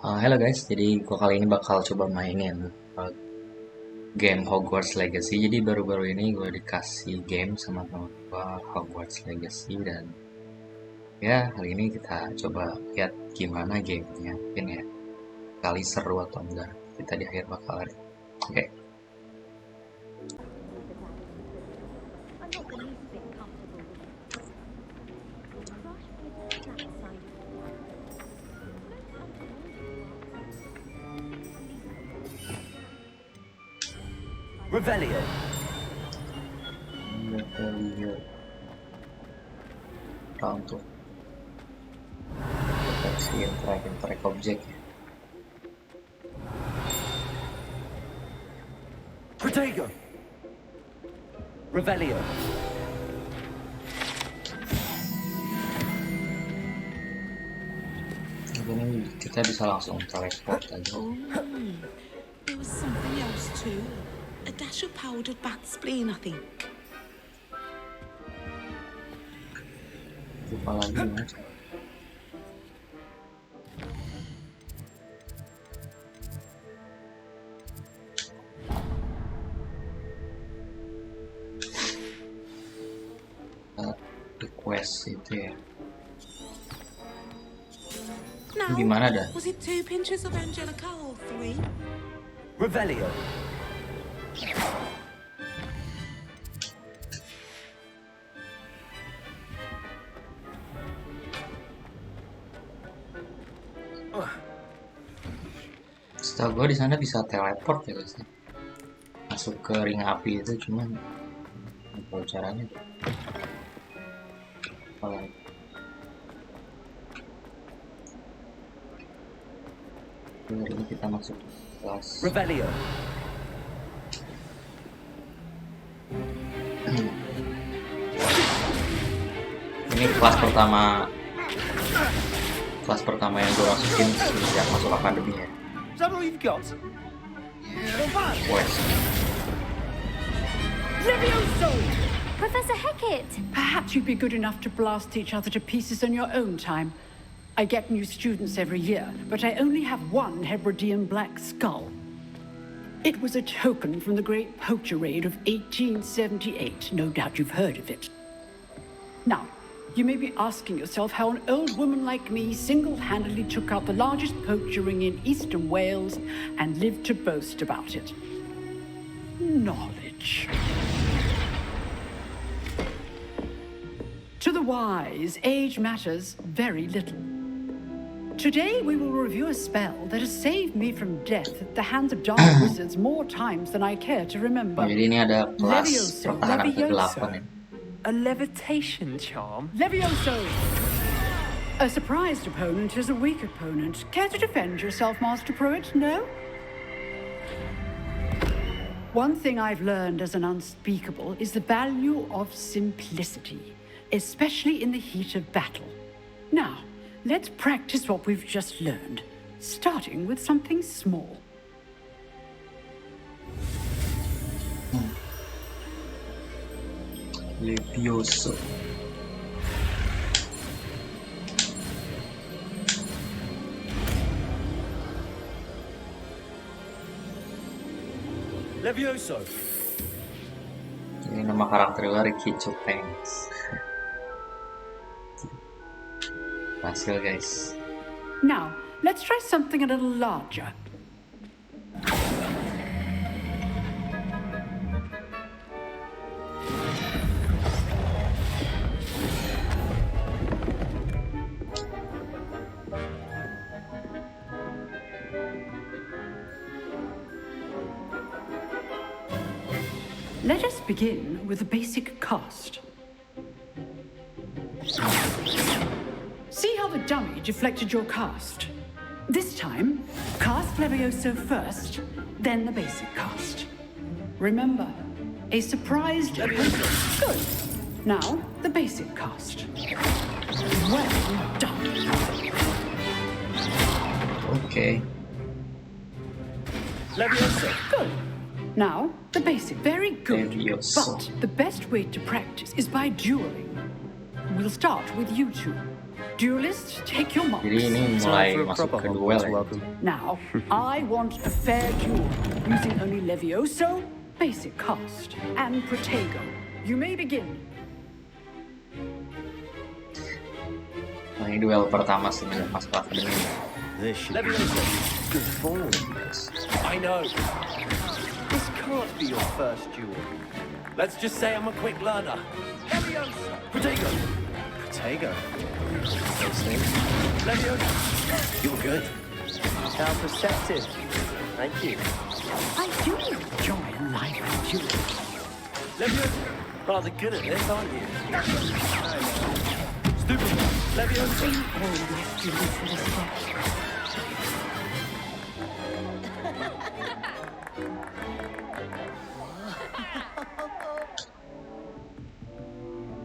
Halo guys, jadi gua kali ini bakal coba mainin game Hogwarts Legacy. Jadi baru-baru ini gue dikasih game sama teman gua Hogwarts Legacy dan ya kali ini kita coba lihat gimana gamenya. Mungkin ya kali seru atau enggak. Kita di akhir bakal lihat. Oke. Revelio. Untuk deteksi interact objek ya. Protego. Revelio. Ini kita bisa langsung teleport aja. Oh, there was something else too. A dash of powdered bat spleen, I think. Lupa lagi ya. Request itu ya. Now, Gimana dah? was it 2 pinches of Angelica or 3? Revelio. Setahu gue di sana bisa teleport ya guys. Masuk ke ring api itu cuman nggak tahu caranya. Kalau hari ini kita masuk kelas. Revelio. Ini kelas pertama yang gue masukin sejak masuk akademi ya. Is that all you've got? West. Levioso! Professor Hecat! Perhaps you'd be good enough to blast each other to pieces on your own time. I get new students every year, but I only have one Hebridean black skull. It was a token from the Great Poacher Raid of 1878. No doubt you've heard of it. Now, you may be asking yourself how an old woman like me single-handedly took out the largest poacher ring in eastern Wales and lived to boast about it. Knowledge. To the wise, age matters very little. Today we will review a spell that has saved me from death at the hands of dark wizards more times than I care to remember. Jadi ini ada kelas Levioso, pertahanan Levioso. ke-8 ya. A levitation charm? Levioso! A surprised opponent is a weak opponent. Care to defend yourself, Master Pruitt? No? One thing I've learned as an unspeakable is the value of simplicity, especially in the heat of battle. Now, let's practice what we've just learned, starting with something small. Levioso. Levioso. Ini nama karakternya Riki Ahmad. Hasil guys. Now, let's try something a little larger. Let us begin with a basic cast. See how the dummy deflected your cast? This time, cast Levioso first, then the basic cast. Remember, a surprised Levioso. Good. Now, the basic cast. Well done. Okay. Levioso. Good. Now, the basic. Very good. Levioso. But the best way to practice is by dueling. We'll start with you two. Duelists, take your marks. Jadi ini mulai Time for a masuk proper ke duel Hogwarts ya. welcome. Now, I want a fair duel, using only Levioso, basic cast, and Protego. You may begin. Nah, ini duel pertama semenjak masuk akademi. This should be Levioso. good form. I know. This can't be your first duel. Let's just say I'm a quick learner. Levioso. Protego. Protego. Those things. Levioso. You're good. How perceptive. Thank you. I do enjoy life and duels. Levioso. Rather good at this, aren't you? Stupid. Levioso. All my students for this day.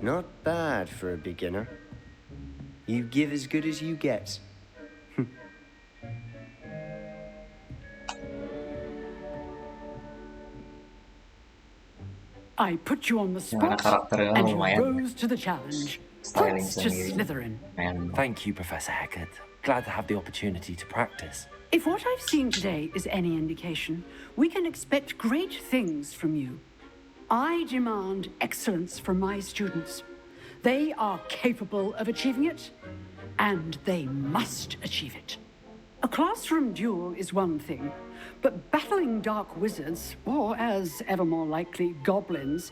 Not bad for a beginner. You give as good as you get. I put you on the Gimana spot, karakternya and you lumayan rose to the challenge. styling Points to sendiri. Slytherin. Main Thank you, Professor Hecat. Glad to have the opportunity to practice. If what I've seen today is any indication, we can expect great things from you. I demand excellence from my students. They are capable of achieving it, and they must achieve it. A classroom duel is one thing, but battling dark wizards, or as ever more likely, goblins,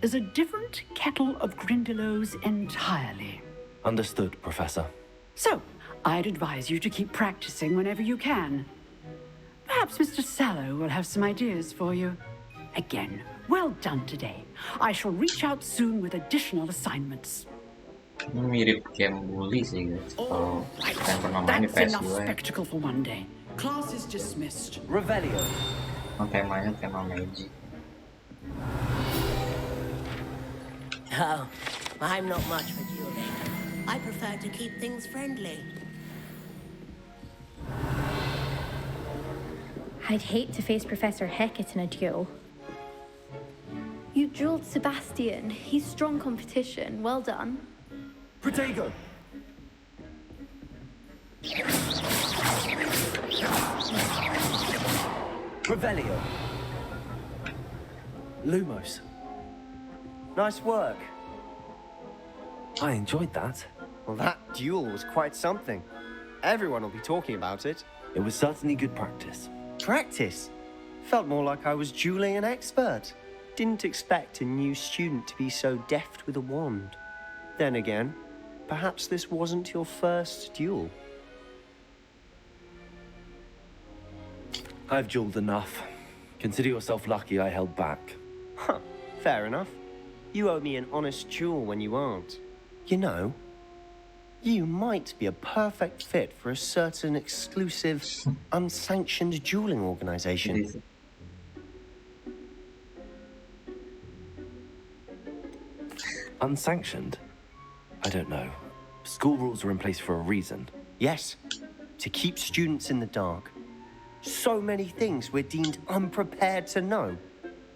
is a different kettle of Grindylows entirely. Understood, Professor. So, I'd advise you to keep practicing whenever you can. Perhaps Mr. Sallow will have some ideas for you. Again, well done today. I shall reach out soon with additional assignments. ini mirip game bully sih guys. Kalau kalian pernah main di That's enough PS2 ya. spectacle for one day. Class is dismissed. Revelio. Temanya tema magic. Oh, I'm not much for dueling. I prefer to keep things friendly. I'd hate to face Professor Hecat in a duel. You dueled Sebastian. He's strong competition. Well done. Protego. Revelio. Lumos. Nice work. I enjoyed that. Well, that duel was quite something. Everyone will be talking about it. It was certainly good practice. Practice. Felt more like I was dueling an expert. Didn't expect a new student to be so deft with a wand. Then again, perhaps this wasn't your first duel. I've dueled enough. Consider yourself lucky I held back. Huh, fair enough. You owe me an honest duel when you aren't. You know, you might be a perfect fit for a certain exclusive, unsanctioned dueling organization. Jadi, Unsanctioned? I don't know. School rules are in place for a reason. Yes, to keep students in the dark. So many things we're deemed unprepared to know.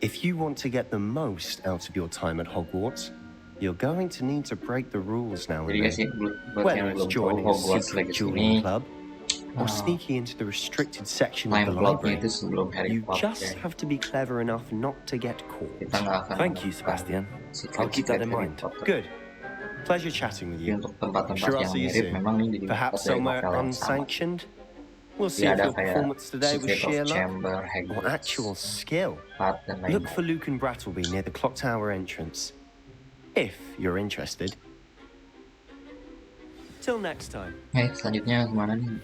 If you want to get the most out of your time at Hogwarts, you're going to need to break the rules now and jadi guys, then. buat Whether yang it's belum tahu joining a Hogwarts secret Legacy dueling ini club or sneaking into the restricted section main of the plotnya library, itu sebelum Harry you Potter just ya. have to be clever enough not to get caught. Kita nggak akan Thank you, Sebastian. I'll keep that in Harry mind. Potter. Good. Pleasure chatting with Tapi you. untuk tempat-tempat Sure, I'll yang see you mirip soon. memang ini jadi Perhaps dari somewhere novel yang sama. unsanctioned. We'll see Jadi if ada your kayak performance today was Secret sheer of luck Chamber, or Hogwarts, actual skill. Path, dan Look lain-lain. for Luke and Brattleby near the clock tower entrance, if you're interested. Till next time. Selanjutnya kemana nih?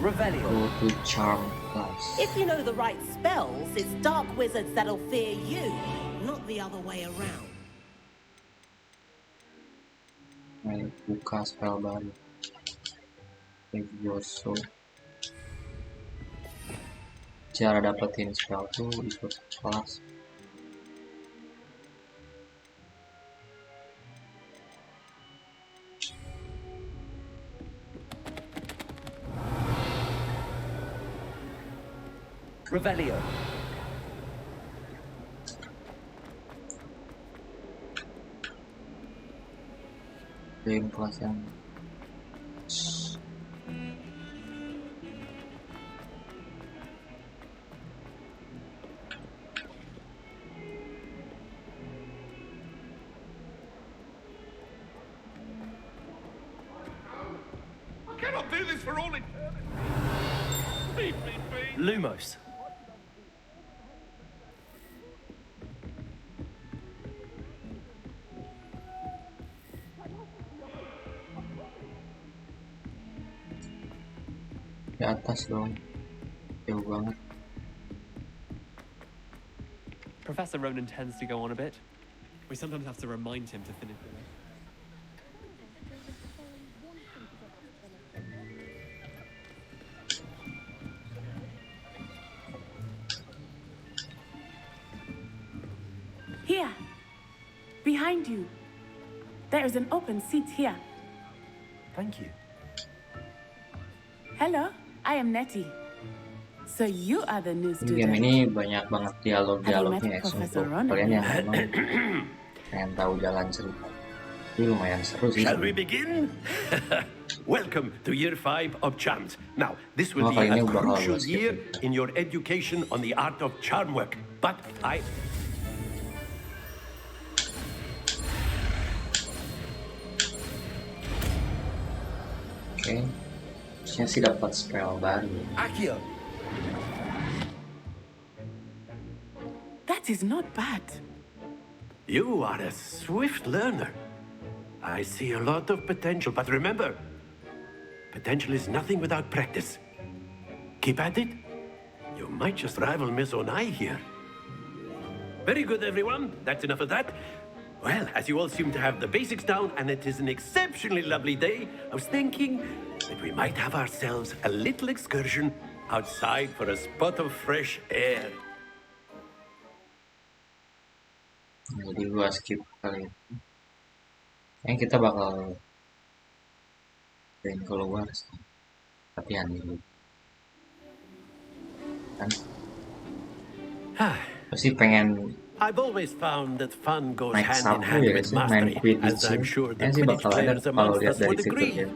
Revelio. Go to Charm Class. If you know the right spells, it's dark wizards that'll fear you, not the other way around. Ayo buka spell baru. Levioso. Cara dapetin spell tuh ikut kelas. Revelio. game kelas yang I cannot do this for all eternity. Leave me be. Lumos. di atas dong, jauh banget. Professor Ronan tends to go on a bit. We sometimes have to remind him to finish it. Here, behind you. There is an open seat here. Thank you. Hello, I am Nettie. So you are the new Di game student. ini banyak banget dialognya ya, untuk kalian yang memang pengen tahu jalan cerita. Ini lumayan seru sih. Shall we begin? Welcome to year 5 of charms. Now, this will be kali ini a bakal crucial gua skip year ya. in your education on the art of charm work. But Oke, harusnya sih dapat spell baru. Akio, That is not bad. you are a swift learner. I see a lot of potential, but remember, potential is nothing without practice. Keep at it. You might just rival Miss Onai here. Very good, everyone. That's enough of that. Well, as you all seem to have the basics down, and it is an exceptionally lovely day, I was thinking that we might have ourselves a little excursion outside for a spot of fresh air. Jadi gua skip kali ini. Kayaknya kita bakal main keluar sih. Latihan dulu. Kan? Pasti pengen I've always found that fun goes naik hand in sapu hand ya with guys, main mastery, Quidditch as I'm sih. sure the Kayaknya sih Quidditch bakal ada players kalau amongst lihat us dari would fitur agree. game.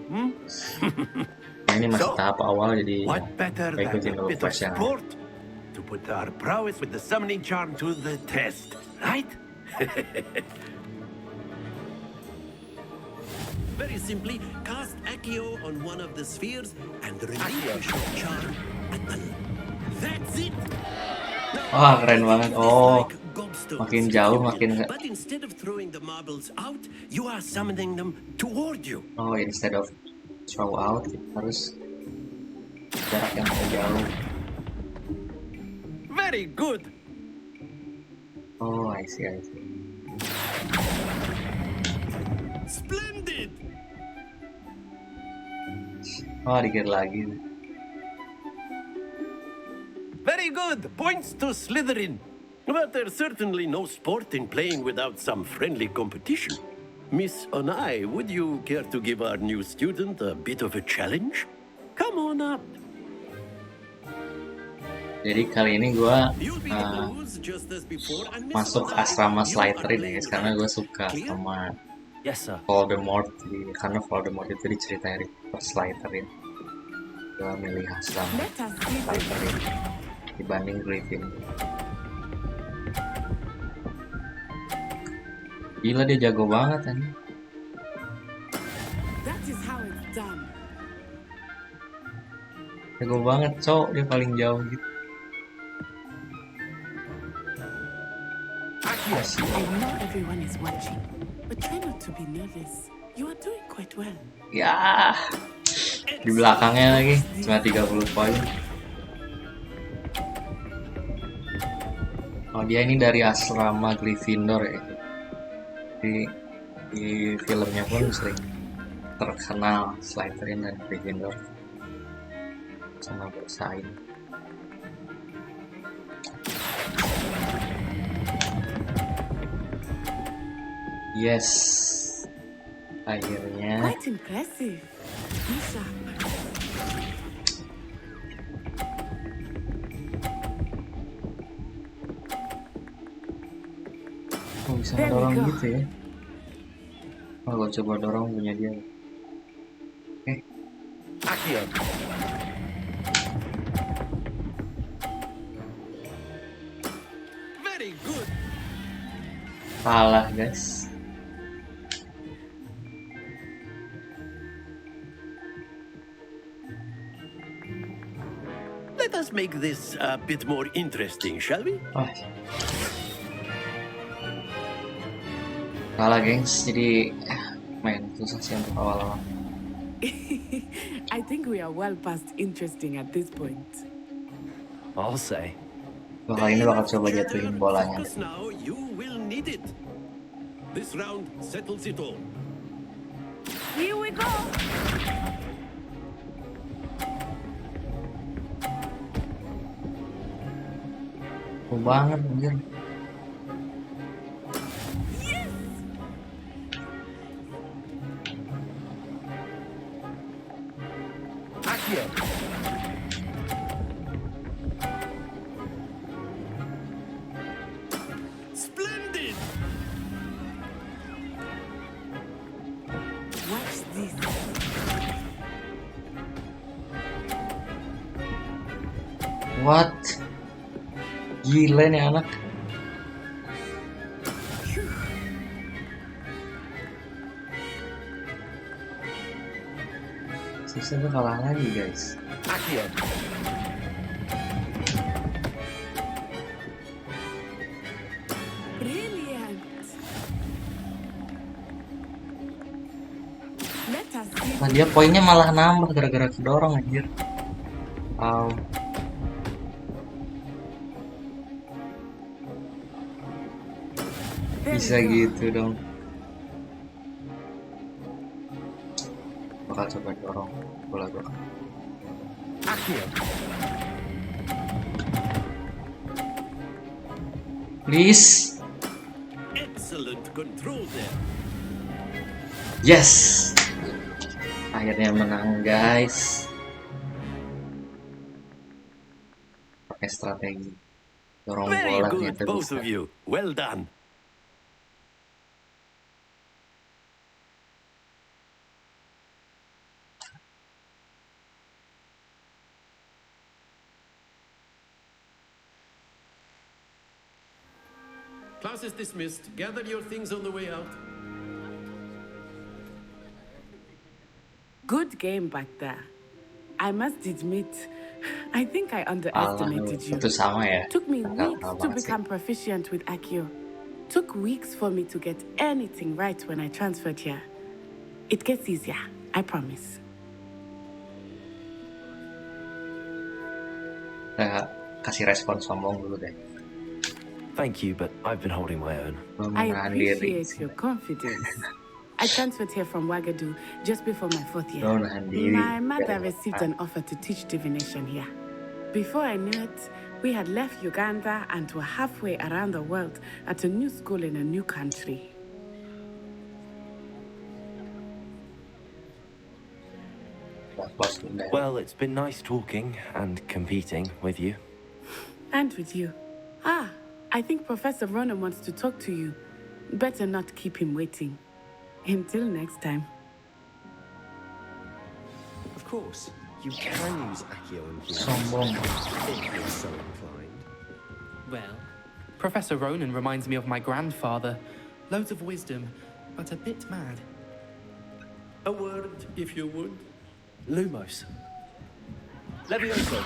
Nah, ini masih So, tahap awal jadi What ya, better kita than ikutin a dulu bit of quest yang ada. sport to put our prowess with the summoning charm to the test, right? Very simply, cast Accio on one of the spheres and relinquish your charm. That's it. Wah, keren banget. Oh, Like gobstones, makin if jauh you will. makin But instead of throwing the marbles out, you are summoning them toward you. oh, instead of throw out kita harus jarak yang lebih jauh. Very good. Oh, I see. Splendid. Oh, dikit lagi. Very good. Points to Slytherin. But there's certainly no sport in playing without some friendly competition. Miss Onai, would you care to give our new student a bit of a challenge? Come on up. Jadi kali ini gue You'll be the rules just as before, and Miss masuk Onai, asrama you are Slytherin ya playing guys, karena gue right. suka Clear? sama Yes, sir. Voldemort. Karena Voldemort itu diceritain di Slytherin. Gue milih asrama Let us see the Slytherin dibanding Gryffindor. Gila, dia jago banget kan. That is how it's done. Jago banget, cowok, dia paling jauh gitu. Asik. I know everyone is watching, but try not to be nervous. You are doing quite well. Ya, di belakangnya lagi cuma 30 poin. Oh, dia ini dari asrama Gryffindor ya. Di filmnya pun sering terkenal Slytherin dan Gryffindor sama bersaing. Yes, akhirnya. Quite impressive. Be sharp. Oh, bisa There we ngedorong go. gitu ya. Oh, gue coba dorong punya dia. Accio. Very good. Kalah guys. Let us make this a bit more interesting, shall we? Oh. Kalah gengs, jadi main susah sih untuk awal-awal. I think we are well past interesting at this point. I'll say. Kali ini bakal coba jatuhin bolanya. Focus now, you will need it. This round settles it all. Here we go! Banget anjir. Accio. Splendid! Watch this. What? Gila nih anak. Susah tuh kalah lagi guys. Accio. Brilliant! Let us see. Nah dia poinnya malah nambah gara-gara kedorong anjir. Wow. Bisa gitu dong. Bakal coba dorong bola gua. Accio. Please. Excellent control there. Yes. Akhirnya menang guys. Pakai strategi. Dorong Very bola good, ternyata both bisa. of you. Well done. Class is dismissed. Gather your things on the way out. Good game back there. I must admit, I think I underestimated you. Itu sama ya. Took me Nggak weeks tahu to banget sih. become proficient with Accio. Took weeks for me to get anything right when I transferred here. It gets easier, I promise. Kasih respon sombong dulu deh. Thank you, but I've been holding my own. Belum I menahan diri. appreciate your confidence. I transferred here from Wagadu just before my 4th year. Belum menahan diri. My mother received an offer to teach divination here. Before I knew it, we had left Uganda and were halfway around the world at a new school in a new country. Well, it's been nice talking and competing with you. And with you. Ah, I think Professor Ronan wants to talk to you. Better not keep him waiting. Until next time. Of course, you can use Accio and Sombong. if you're so inclined. Well, Professor Ronan reminds me of my grandfather. Loads of wisdom, but a bit mad. A word, if you would. Lumos. Levioso.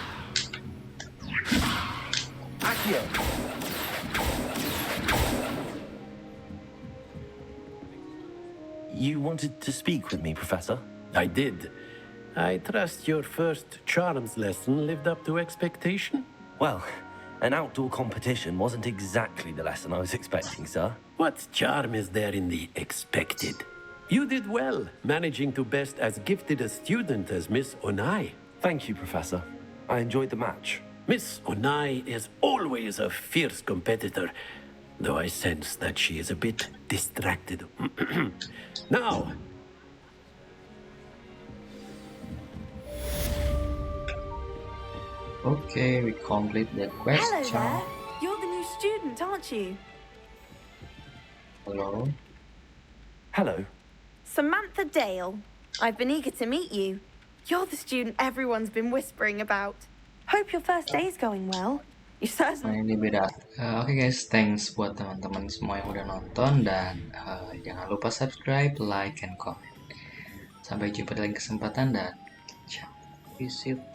Accio. You wanted to speak with me, Professor? I did. I trust your first charms lesson lived up to expectation? Well, an outdoor competition wasn't exactly the lesson I was expecting, sir. What charm is there in the expected? You did well, managing to best as gifted a student as Miss Onai. Thank you, Professor. I enjoyed the match. Miss Onai is always a fierce competitor, though I sense that she is a bit distracted. Now, Okay, we complete that Hello question. there. You're the new student, aren't you? Hello. Hello. Samantha Dale. I've been eager to meet you. You're the student everyone's been whispering about. Hope your first day is going well. You certainly... Ini beda. Oke guys, thanks buat teman-teman semua yang udah nonton, dan jangan lupa subscribe, like, and comment. Sampai jumpa di lain kesempatan, dan ciao. Peace out.